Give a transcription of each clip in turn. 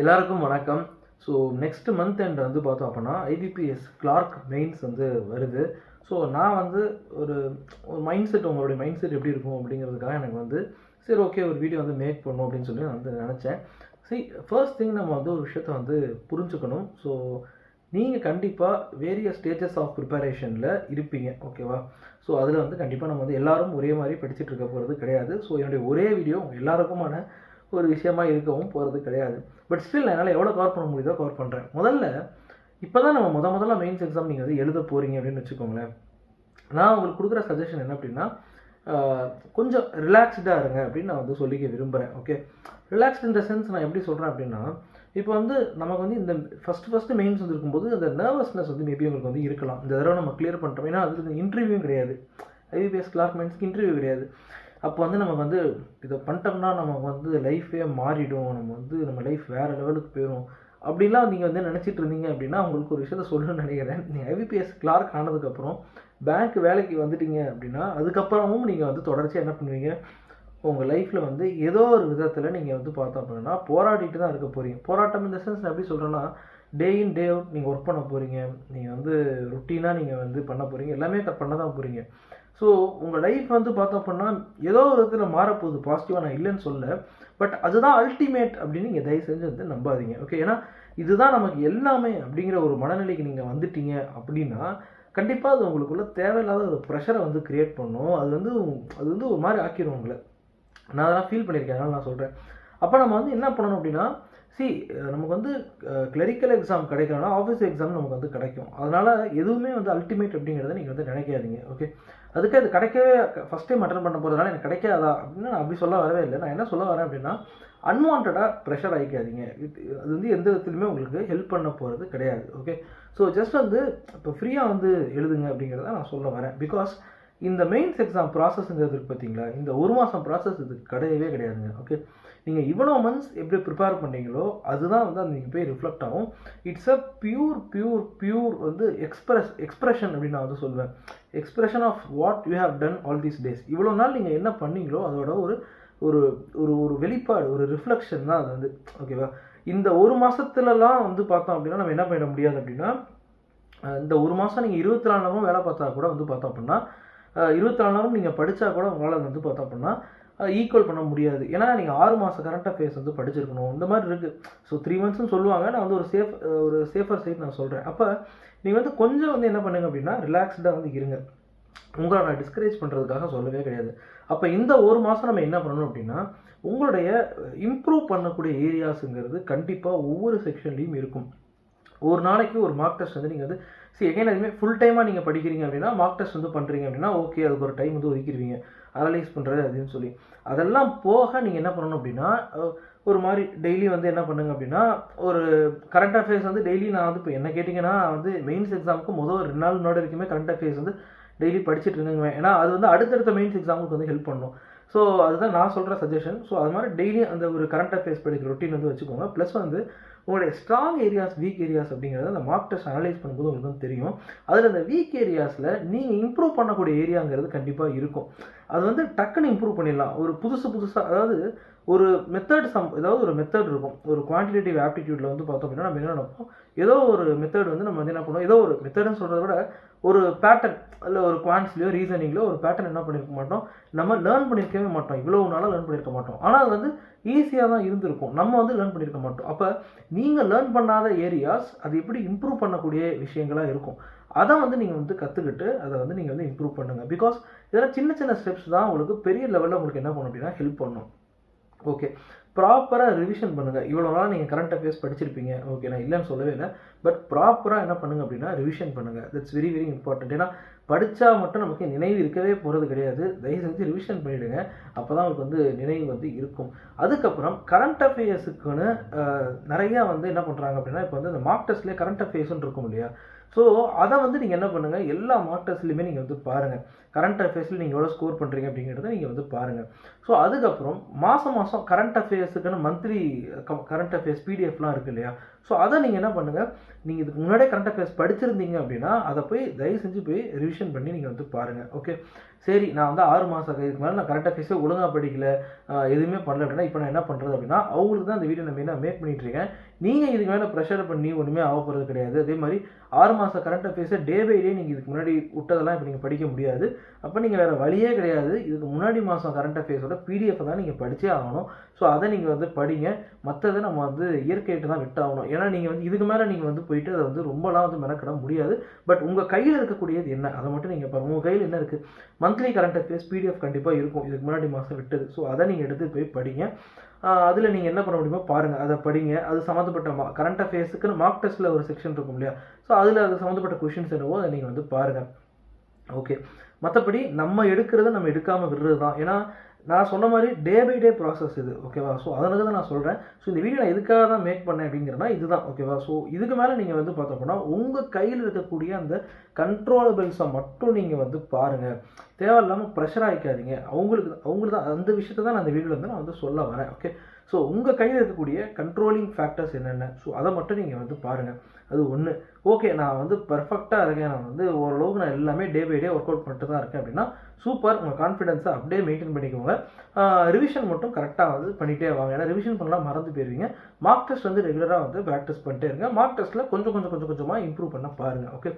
எல்லாருக்கும் வணக்கம். So next month end வந்து பார்த்தோம் அப்படின்னா ஐபிபிஎஸ் கிளார்க் மெயின்ஸ் வந்து வருது. ஸோ நான் வந்து ஒரு ஒரு மைண்ட் செட், உங்களுடைய மைண்ட் செட் எப்படி இருக்கும் அப்படிங்கிறதுக்காக எனக்கு வந்து சரி ஓகே ஒரு வீடியோ வந்து மேக் பண்ணணும் அப்படின்னு சொல்லி நான் வந்து நினச்சேன். ஃபர்ஸ்ட் திங் நம்ம வந்து ஒரு விஷயத்த வந்து புரிஞ்சுக்கணும். ஸோ நீங்கள் கண்டிப்பாக வேரியஸ் ஸ்டேஜஸ் ஆஃப் ப்ரிப்பரேஷனில் இருப்பீங்க, ஓகேவா? ஸோ அதில் வந்து கண்டிப்பாக நம்ம வந்து எல்லாரும் ஒரே மாதிரி படிச்சுட்டு இருக்க போகிறது கிடையாது. ஸோ என்னுடைய ஒரே வீடியோ எல்லாருக்குமான ஒரு விஷயமா இருக்கவும் போகிறது கிடையாது. பட் ஸ்டில் என்னால் எவ்வளோ கவர் பண்ண முடியுதோ கவர் பண்ணுறேன். முதல்ல இப்போ தான் நம்ம முதல்ல மெயின்ஸ் எக்ஸாம் நீங்கள் வந்து எழுத போகிறீங்க அப்படின்னு வச்சுக்கோங்களேன். நான் உங்களுக்கு கொடுக்குற சஜஷன் என்ன அப்படின்னா, கொஞ்சம் ரிலாக்ஸ்டாக இருங்க அப்படின்னு நான் வந்து சொல்லிக்க விரும்புகிறேன். Okay, relaxed in the sense நான் எப்படி சொல்கிறேன் அப்படின்னா, இப்போ வந்து நமக்கு வந்து இந்த ஃபஸ்ட்டு மெயின்ஸ் வந்து இருக்கும்போது அந்த நர்வஸ்னஸ் வந்து மேபி உங்களுக்கு வந்து இருக்கலாம். இந்த தடவை நம்ம கிளியர் பண்ணிட்டோம், ஏன்னா அது இன்டர்வியூவும் கிடையாது. ஐபிபிஎஸ் கிளார்க் மெயின்ஸ்க்கு இன்டர்வியூ கிடையாது. அப்போ வந்து நமக்கு வந்து இதை பண்ணிட்டோம்னா நமக்கு வந்து லைஃபே மாறிடும், நம்ம லைஃப் வேறு லெவலுக்கு போயிடும் அப்படின்லாம் நீங்கள் வந்து நினச்சிட்டு இருந்தீங்க அப்படின்னா உங்களுக்கு ஒரு விஷயத்த சொல்லணும்னு நினைக்கிறேன். நீங்கள் ஐபிபிஎஸ் கிளார்க் ஆனதுக்கப்புறம் பேங்க் வேலைக்கு வந்துட்டீங்க அப்படின்னா அதுக்கப்புறமும் நீங்கள் வந்து தொடர்ச்சியாக என்ன பண்ணுவீங்க, உங்கள் லைஃப்பில் வந்து ஏதோ ஒரு விதத்தில் நீங்கள் வந்து பார்த்தோம் அப்படின்னா போராடிட்டு தான் இருக்க போகிறீங்க. போராட்டம் இந்த சென்ஸ் நான் எப்படி சொல்கிறேன்னா, டே இன் டே அவுட் நீங்கள் ஒர்க் பண்ண போகிறீங்க, நீங்கள் வந்து ருட்டீனாக நீங்கள் வந்து பண்ண போகிறீங்க, எல்லாமே பண்ண தான் போகிறீங்க. ஸோ உங்கள் லைஃப் வந்து பார்த்தோம் அப்படின்னா ஏதோ ஒரு விதத்தில் மாறப்போகுது. பாசிட்டிவாக நான் இல்லைன்னு சொல்ல, பட் அதுதான் அல்டிமேட் அப்படின்னு நீங்கள் தயவு செஞ்சு வந்து நம்பாதீங்க. ஓகே, ஏன்னா இதுதான் நமக்கு எல்லாமே அப்படிங்கிற ஒரு மனநிலைக்கு நீங்கள் வந்துட்டீங்க அப்படின்னா கண்டிப்பாக அது உங்களுக்குள்ள தேவையில்லாத ஒரு ப்ரெஷரை வந்து கிரியேட் பண்ணும். அது வந்து ஒரு மாதிரி ஆக்கிடும் உங்களை. நான் அதெல்லாம் ஃபீல் பண்ணியிருக்கேன், அதனால் நான் சொல்கிறேன். அப்போ நம்ம வந்து என்ன பண்ணணும் அப்படின்னா, நமக்கு வந்து கிளரிக்கல் எக்ஸாம் கிடைக்கலன்னா ஆஃபீஸ் எக்ஸாம் நமக்கு வந்து கிடைக்கும். அதனால் எதுவுமே வந்து அல்டிமேட் அப்படிங்கிறத நீங்கள் வந்து நினைக்காதீங்க. ஓகே, அதுக்கு அது கிடைக்கவே ஃபஸ்ட் டைம் அட்டன் பண்ண போகிறதுனால எனக்கு கிடைக்காதா அப்படின்னு நான் அப்படி சொல்ல வரவே இல்லை. நான் என்ன சொல்ல வரேன் அப்படின்னா, அன்வான்டாக ப்ரெஷர் ஆகிக்காதீங்க. அது வந்து எந்த விதத்துலையுமே உங்களுக்கு ஹெல்ப் பண்ண போகிறது கிடையாது. ஓகே, ஸோ ஜஸ்ட் வந்து இப்போ ஃப்ரீயாக வந்து எழுதுங்க அப்படிங்கிறத நான் சொல்ல வரேன். பிகாஸ் இந்த மெயின்ஸ் எக்ஸாம் ப்ராசஸ்ங்கிறது இருக்குது பார்த்தீங்களா, இந்த ஒரு மாதம் ப்ராசஸ் இது கிடையவே கிடையாதுங்க. ஓகே, நீங்கள் இவ்வளோ மந்த்ஸ் எப்படி ப்ரிப்பேர் பண்ணுறீங்களோ அதுதான் வந்து அது நீங்கள் போய் ரிஃப்ளெக்ட் ஆகும். இட்ஸ் அ பியூர் வந்து எக்ஸ்பிரஷன் அப்படின்னு நான் வந்து சொல்லுவேன். Expression of what you have done all these days. இவ்வளோ நாள் நீங்கள் என்ன பண்ணீங்களோ அதோட ஒரு ஒரு ஒரு வெளிப்பாடு, ஒரு ரிஃப்ளெக்ஷன் தான் அது வந்து. ஓகேவா, இந்த ஒரு மாதத்துலலாம் வந்து பார்த்தோம் அப்படின்னா நம்ம என்ன பண்ணிட முடியாது அப்படின்னா, இந்த ஒரு மாதம் நீங்கள் 24 நேரமும் வேலை பார்த்தா கூட வந்து பார்த்தோம் அப்படின்னா 24 நேரம் நீங்கள் படித்தா கூட உங்களால் வந்து பார்த்தோம் அப்படின்னா ஈக்குவல் பண்ண முடியாது. ஏன்னா நீங்கள் 6 மாத கரண்ட் அஃபேர்ஸ் வந்து படிச்சிருக்கணும். இந்த மாதிரி இருக்குது. ஸோ 3 மந்த்ஸ்னு சொல்லுவாங்க. நான் வந்து ஒரு சேஃபர் சைட் நான் சொல்கிறேன். அப்போ நீங்கள் வந்து கொஞ்சம் வந்து என்ன பண்ணுங்க அப்படின்னா ரிலாக்ஸ்டாக வந்து இருங்க. உங்களை நான் டிஸ்கரேஜ் பண்ணுறதுக்காக சொல்லவே கிடையாது. அப்போ இந்த ஒரு மாதம் நம்ம என்ன பண்ணணும் அப்படின்னா, உங்களுடைய இம்ப்ரூவ் பண்ணக்கூடிய ஏரியாஸுங்கிறது கண்டிப்பாக ஒவ்வொரு செக்ஷன்லேயும் இருக்கும். ஒரு நாளைக்கு ஒரு மார்க் டெஸ்ட் வந்து நீங்கள் வந்து எகைன் அதுவுமே ஃபுல் டைமாக நீங்கள் படிக்கிறீங்க அப்படின்னா மார்க் டெஸ்ட் வந்து பண்ணுறீங்க அப்படின்னா ஓகே, அதுக்கு ஒரு டைம் வந்து ஒதுக்கிடுவீங்க அனலைஸ் பண்ணுறது அப்படின்னு சொல்லி. அதெல்லாம் போக நீங்கள் என்ன பண்ணணும் அப்படின்னா, ஒரு மாதிரி டெய்லி வந்து என்ன பண்ணுங்க அப்படின்னா, ஒரு கரண்ட் அஃபேர்ஸ் வந்து டெய்லி நான் வந்து இப்போ என்ன கேட்டிங்கன்னா வந்து மெயின்ஸ் எக்ஸாமுக்கு முதல் 2 நாள் முன்னாடி வரைக்குமே கரண்ட் அஃபேர்ஸ் வந்து டெய்லி படிச்சுட்டு இருந்தேங்க. ஏன்னா அது வந்து அடுத்தடுத்த மெயின்ஸ் எக்ஸாமுக்கு வந்து ஹெல்ப் பண்ணும். ஸோ அதுதான் நான் சொல்கிற சஜஷன். ஸோ அது மாதிரி டெய்லி அந்த ஒரு கரண்ட் அஃபேர்ஸ் படிக்கிற ரொட்டீன் வந்து வச்சுக்கோங்க. ப்ளஸ் வந்து உங்களுடைய ஸ்ட்ராங் ஏரியாஸ், வீக் ஏரியாஸ் அப்படிங்கிறத அந்த மார்க் டெஸ்ட் அனலைஸ் பண்ணும்போது உங்களுக்கு வந்து தெரியும். அதில் அந்த வீக் ஏரியாஸில் நீங்கள் இம்ப்ரூவ் பண்ணக்கூடிய ஏரியாங்கிறது கண்டிப்பாக இருக்கும். அது வந்து டக்குன்னு இம்ப்ரூவ் பண்ணிடலாம். ஒரு புதுசாக அதாவது ஒரு ஏதாவது ஒரு மெத்தட் இருக்கும். ஒரு குவான்டிடேட்டிவ் ஆப்டிடியூடில் வந்து பார்த்தோம் அப்படின்னா நம்ம என்ன நினைப்போம், ஏதோ ஒரு மெத்தட் வந்து நம்ம வந்து என்ன பண்ணுவோம், ஏதோ ஒரு மெத்தட்னு சொல்கிறத விட ஒரு பேட்டர்ன், இல்லை ஒரு குவான்ஸ்லையோ ரீசனிங்லையோ ஒரு பேட்டர்ன் என்ன பண்ணியிருக்க மாட்டோம், நம்ம லேர்ன் பண்ணியிருக்கவே மாட்டோம். இவ்வளோ நாளாக லேர்ன் பண்ணியிருக்க மாட்டோம். ஆனால் அது வந்து ஈஸியாக தான் இருந்திருக்கும், நம்ம வந்து லேர்ன் பண்ணியிருக்க மாட்டோம். அப்போ நீங்கள் லேர்ன் பண்ணாத ஏரியாஸ் அது எப்படி இம்ப்ரூவ் பண்ணக்கூடிய விஷயங்களாக இருக்கும். அதை வந்து நீங்கள் வந்து கற்றுக்கிட்டு அதை வந்து நீங்கள் வந்து இம்ப்ரூவ் பண்ணுங்கள். பிகாஸ் இதெல்லாம் சின்ன ஸ்டெப்ஸ் தான் உங்களுக்கு பெரிய லெவலில் உங்களுக்கு என்ன பண்ணும் அப்படின்னா ஹெல்ப் பண்ணும். ஓகே, ப்ராப்பராக ரிவிஷன் பண்ணுங்கள். இவ்வளோ நாள் நீங்கள் கரண்ட் அஃபேர்ஸ் படிச்சிருப்பீங்க, ஓகே, நான் இல்லைன்னு சொல்லவே இல்லை. பட் ப்ராப்பராக என்ன பண்ணுங்கள் அப்படின்னா ரிவிஷன் பண்ணுங்கள். That's very important. ஏன்னா படித்தா மட்டும் நமக்கு நினைவு இருக்கவே போகிறது கிடையாது. தயவு செஞ்சு ரிவிஷன் பண்ணிவிடுங்க. அப்போ தான் உங்களுக்கு வந்து நினைவு வந்து இருக்கும். அதுக்கப்புறம் கரண்ட் அஃபேர்ஸுக்குன்னு நிறையா வந்து என்ன பண்ணுறாங்க அப்படின்னா, இப்போ வந்து இந்த மார்க் டெஸ்ட்லேயே கரண்ட் அஃபேர்ஸ்ன்னு இருக்கும் இல்லையா. ஸோ அதை வந்து நீங்கள் என்ன பண்ணுங்கள், எல்லா மார்க் டெஸ்ட்லையுமே நீங்கள் வந்து பாருங்கள். கரண்ட் அஃபேர்ஸில் நீங்கள் எவ்வளோ ஸ்கோர் பண்ணுறீங்க அப்படிங்கிறத நீங்கள் வந்து பாருங்கள். ஸோ அதுக்கப்புறம் மாதம் கரண்ட் அஃபேர்ஸுக்குன்னு மந்த்லி கரண்ட் அஃபேர்ஸ் பிடிஎஃப்லாம் இருக்குது இல்லையா. ஸோ அதை நீங்கள் என்ன பண்ணுங்கள், நீங்கள் இதுக்கு முன்னாடியே கரண்ட் அஃபேர்ஸ் படிச்சிருந்தீங்க அப்படின்னா அதை போய் தயவு செஞ்சு போய் ரிவிஷன் பண்ணி நீங்கள் வந்து பாருங்கள். ஓகே, சரி நான் வந்து 6 மாதம் இதுக்கு மேலே நான் கரண்ட் அஃபேர்ஸே ஒழுங்காக படிக்கல, எதுவுமே பண்ணல அப்படின்னா இப்போ நான் என்ன பண்ணுறது அப்படின்னா அவங்களுக்கு தான் இந்த வீடியோ நான் மெயினாக மேக் பண்ணிட்டு இருக்கேன். நீங்கள் இதுக்கு மேலே ப்ரெஷர் பண்ணி ஒன்றுமே ஆக போகிறது கிடையாது. அதே மாதிரி 6 மாதம் கரண்ட் அஃபேர்ஸை டே பை டே நீங்கள் இதுக்கு முன்னாடி விட்டதெல்லாம் இப்போ நீங்கள் படிக்க முடியாது. அப்போ நீங்கள் வேறு வழியே கிடையாது. இதுக்கு முன்னாடி மாதம் கரண்ட் அஃபேர்ஸோட பிடிஎஃப் தான் நீங்கள் படித்தே ஆகணும். ஸோ அதை நீங்கள் வந்து படிங்க. மற்றதை நம்ம வந்து இயற்கையிட்டு தான் விட்டாகணும். ஏன்னா நீங்கள் வந்து இதுக்கு மேலே நீங்கள் வந்து போயிட்டு அதை வந்து ரொம்பலாம் வந்து மெனக்கிட முடியாது. பட் உங்கள் கையில் இருக்கக்கூடியது என்ன அதை மட்டும் நீங்கள் பாருங்கள். உங்கள் கையில் என்ன இருக்குது? மந்த்லி கரண்ட் அஃபேர்ஸ் பிடிஎஃப் கண்டிப்பாக இருக்கும் இதுக்கு முன்னாடி மாதம் விட்டது. ஸோ அதை நீங்கள் எடுத்து போய் படிங்க. அதில் நீங்கள் என்ன பண்ண முடியுமோ பாருங்கள், அதை படிங்க. அது சம்மந்தப்பட்ட கரண்ட் அஃபேர்ஸுக்குன்னு மார்க் டெஸ்ட்டில் ஒரு செக்ஷன் இருக்கும் இல்லையா, ஸோ அதில் அது சம்மந்தப்பட்ட கொஷின்ஸ் என்னவோ அதை நீங்கள் வந்து பாருங்கள். ஓகே, மற்றபடி நம்ம எடுக்கிறத நம்ம எடுக்காமல் விடுறது தான். ஏன்னா நான் சொன்ன மாதிரி டே பை டே ப்ராசஸ் இது, ஓகேவா? ஸோ அதனால தான் நான் சொல்கிறேன். ஸோ இந்த வீடியோ நான் எதுக்காக தான் மேக் பண்ணேன் அப்படிங்கிறனா இதுதான், ஓகேவா? ஸோ இதுக்கு மேலே நீங்கள் வந்து பார்த்தோம்னா உங்கள் கையில் இருக்கக்கூடிய அந்த கண்ட்ரோலபிள்ஸை மட்டும் நீங்கள் வந்து பாருங்கள். தேவையில்லாமல் ப்ரெஷர் ஆகிக்காதீங்க. அவங்களுக்கு தான் அந்த விஷயத்தை தான் நான் அந்த வீடியோவில் வந்து நான் வந்து சொல்ல வரேன். ஓகே, ஸோ உங்கள் கையில் இருக்கக்கூடிய கண்ட்ரோலிங் ஃபேக்டர்ஸ் என்னென்ன, ஸோ அதை மட்டும் நீங்கள் வந்து பாருங்கள். அது ஒன்று. ஓகே, நான் வந்து பர்ஃபெக்டாக இருக்கேன், நான் வந்து ஓரளவுக்கு நான் எல்லாமே day by day work out பண்ணிட்டு தான் இருக்கேன் அப்படின்னா சூப்பர். உங்கள் கான்ஃபிடென்ஸை அப்படியே மெயின்டைன் பண்ணிக்கோங்க. ரிவிஷன் மட்டும் கரெக்டாக வந்து பண்ணிகிட்டே வாங்க. ஏன்னா ரிவிஷன் பண்ணலாம் மறந்து போயிருவீங்க. மார்க் டெஸ்ட் வந்து ரெகுலராக வந்து ப்ராக்டிஸ் பண்ணிட்டே இருங்க. மார்க் டெஸ்ட்டில் கொஞ்சமாக இம்ப்ரூவ் பண்ண பாருங்கள். ஓகே,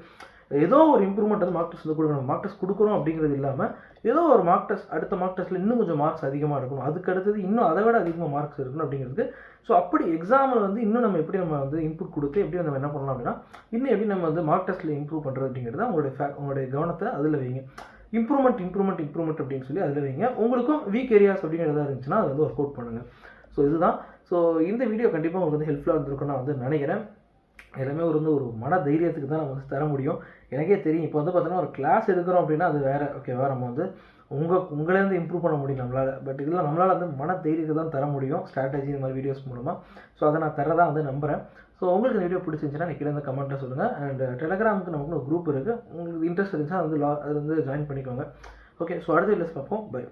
ஏதோ ஒரு இம்ப்ரூவ்மெண்ட் வந்து மார்க் டெஸ்ட் வந்து கொடுக்கணும். மார்க் டெஸ்ட் கொடுக்குறோம் அப்படிங்கிறது இல்லாமல் ஏதோ ஒரு மார்க் டெஸ்ட் அடுத்த மார்க் டெஸ்ட்டில் இன்னும் கொஞ்சம் மார்க்ஸ் அதிகமாக இருக்கணும், அதுக்கு அடுத்தது இன்னும் அதை விட அதிகமாக மார்க்ஸ் இருக்கணும் அப்படிங்கிறது. ஸோ அப்படி எக்ஸாமில் வந்து இன்னும் நம்ம எப்படி நம்ம வந்து இன்புட் கொடுத்து எப்படி நம்ம என்ன பண்ணலாம் அப்படின்னா இன்னும் எப்படி நம்ம வந்து மார்க் டெஸ்ட்டில் இம்ப்ரூவ் பண்ணுறது அப்படிங்கிறது உங்களுடைய கவனத்தை அதில் வைங்க. இம்ப்ரூவ்மெண்ட் அப்படின்னு சொல்லி அதில் வைங்க. உங்களுக்கும் வீக் ஏரியாஸ் அப்படிங்கிறதா இருந்துச்சுன்னா அது வந்து ஒர்க் அவுட் பண்ணுங்கள். ஸோ இதுதான். ஸோ இந்த வீடியோ கண்டிப்பாக உங்களுக்கு வந்து ஹெல்ப்ஃபுல்லாக இருந்திருக்குன்னு நான் வந்து நினைக்கிறேன். எல்லாமே ஒரு மன தைரியத்துக்கு தான் நம்ம வந்து தர முடியும். எனக்கே தெரியும். இப்போ வந்து பார்த்தீங்கன்னா ஒரு கிளாஸ் எடுக்கிறோம் அப்படின்னா அது வேறு, ஓகேவா? நம்ம வந்து உங்களேருந்து இம்ப்ரூவ் பண்ண முடியும் நம்மளால். பட் இதெல்லாம் நம்மளால் வந்து மன தைரியத்தை தான் தர முடியும் ஸ்ட்ராட்டஜி இந்த மாதிரி வீடியோஸ் மூலமாக. ஸோ அதை நான் தரதான் வந்து நம்புகிறேன். ஸோ உங்களுக்கு இந்த வீடியோ பிடிச்சிருந்துச்சுன்னா கீழே இந்த கமெண்ட்டில் சொல்லுங்கள். அண்ட் டெலகிராமுக்கு நமக்கு ஒரு குரூப் இருக்குது. உங்களுக்கு இன்ட்ரெஸ்ட் இருந்துச்சுன்னா அது வந்து ஜாயின் பண்ணிக்கோங்க. ஓகே, ஸோ அடுத்த வீடியோஸ் பார்ப்போம். பை.